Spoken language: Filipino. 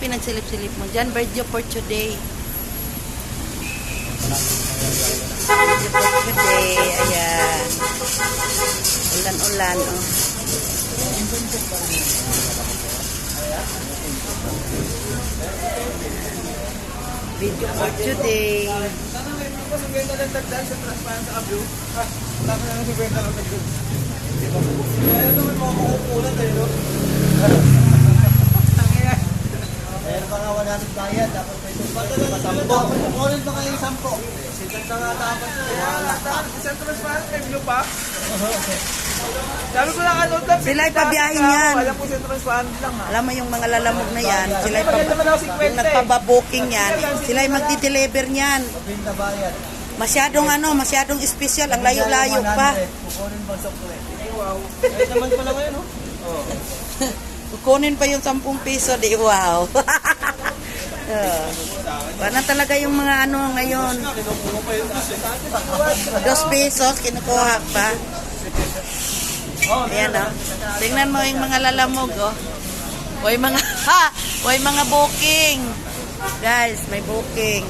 pinagsilip-silip mo dyan? Video for today. Video for today. Ayan. Ulan-ulan, oh. Video for today. Meron pa nga 100 bayad, dapat may sampo. Kukunin pa kayo yung sampo. Sikat na nga dapat na. Isang transparent, may blue pa. Sabi ko lang ano, Sila'y pabiyahin yan. Alam ko isang transparent lang ha. Alam mo yung mga lalamog na yan, sila'y yung 50 nagpababooking yan, sila'y magdi-deliver niyan. 20 bayad. Masyadong espesyal, ang layo-layo pa. Kukunin pa sa kulit. Wow. Kahit naman pala ngayon, no? Oo. Kukunin pa yung 10 piso, di wow. Wala talaga yung mga ano ngayon. 2 pesos, kinukuha pa. Ayan o. Tingnan mo yung mga lalamog o. O yung mga, o yung mga booking. Guys, may booking.